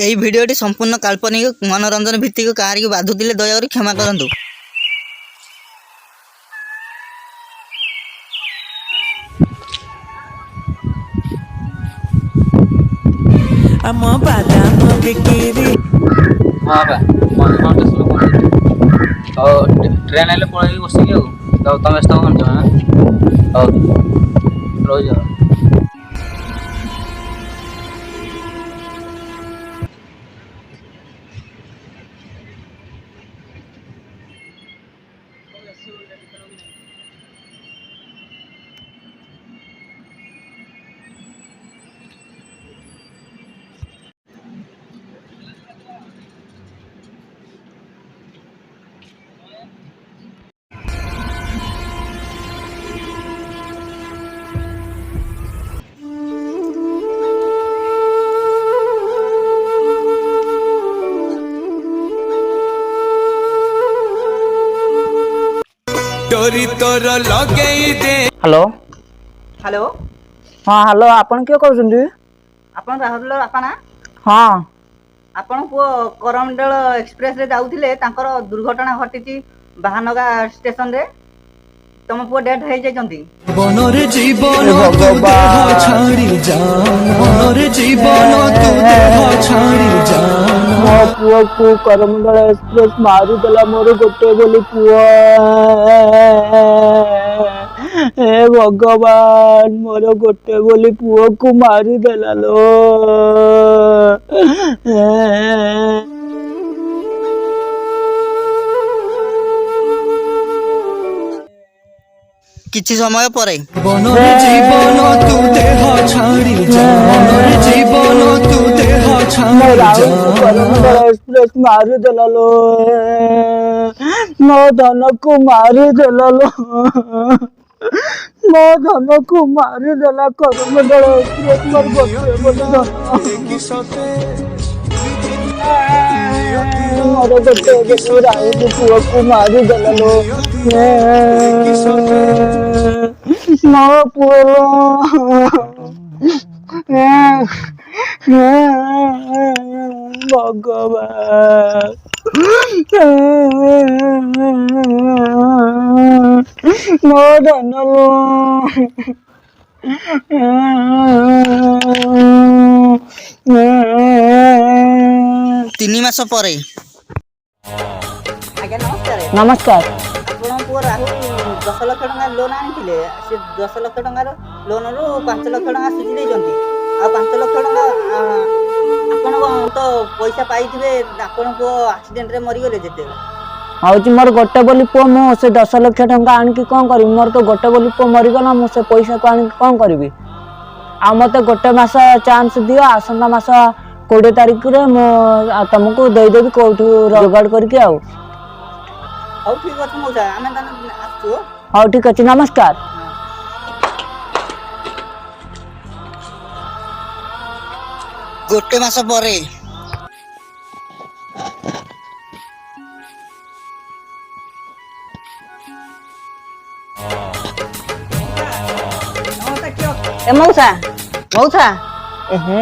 ଏହି ଭିଡ଼ିଓଟି ସମ୍ପୂର୍ଣ୍ଣ କାଳ୍ପନିକ ମନୋରଞ୍ଜନ ଭିତ୍ତିକ କାହାରିକୁ ବାଧୁଥିଲେ ଦୟାକରି କ୍ଷମା କରନ୍ତୁ। ଆମ ବାଦାମ ବିକିରି हाँ बा घंटे सुलो पहुंचे और ट्रेन आइले पळेई बसिकी ଆଉ ତମେ ସ୍ଥାନ ପହଞ୍ଚ ହଉ ରହିଯାଅ। डोरी तोर लगेई दे। हेलो हेलो हाँ हेलो आपण किए कहउछन्ती? आपण राहुल बापा ना? हाँ आपण पुओ करमंडल एक्सप्रेस रे जाउथिले तांकर दुर्घटना घटिची बहानगा स्टेशन रे तम पुओ डेथ हो जाइछन्ती। बनरे जीवन तू देह छाड़ी जा बनरे जीवन तू देह छाड़ी जा मो पुओ को करमंडल एक्सप्रेस मारी देला मोर गोटे बोली पुओ। हे भगवान मोर गोटे बोली पुओ को मारी देला लो। କିଛି ସମୟ ପରେ बनरे जीवन तू देह छाड़ी जा बनरे जीवन तू देह छाड़ी जा करमंडल एक्सप्रेस मारी देला लो। मो धन को मारी देला लो। मो धन को मारी देला करमंडल एक्सप्रेस मोर गोटे बोली धन मोर गोटे बोली राहुल पुओ को मारी देला लो। मो पुओ भगवान मो धन लो। 3 ମାସ ପରେ आज्ञा नमस्कार। नमस्कार आपण पुओ राहुल 10 लाख टका लोन आनिथिले से 10 लाख टका लोन रु 5 लाख टका सुझी देइछन्ती आ 5 लाख टका आपण तो पैसा पाइथिबे आपण को एक्सीडेंट रे मरि गेले जेते हूँ मोर गोटे बोली पुओ मु से 10 लाख टंका आनिकी कौन करी मोर तो गोटे बोली पुओ मरीगला मु से पैसा को आनिकी कौन करी आ मत गोटे मास चांस दियो आसंता मास 20 तारिख रे मु तुमको देदेवी कौटू जोगाड़ करके आउ। हौ ठीक अछि मौसा आमे तने आछु। हाँ ठीक अच्छे नमस्कार। ଗୋଟେ ମାସ ପରେ ए मौसा मौसा एहे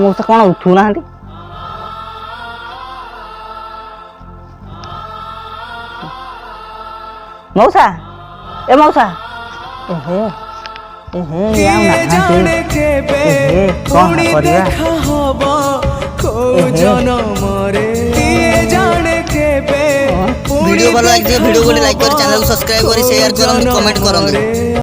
मौसा कौन उठू ना मौसा ए मौसा एहे एहे या जाने के बे कौन करिया हवा खोजन मरे जाने के बे वीडियो भल लागियो वीडियो को लाइक कर चैनल को सब्सक्राइब करी शेयर करन कमेंट करन।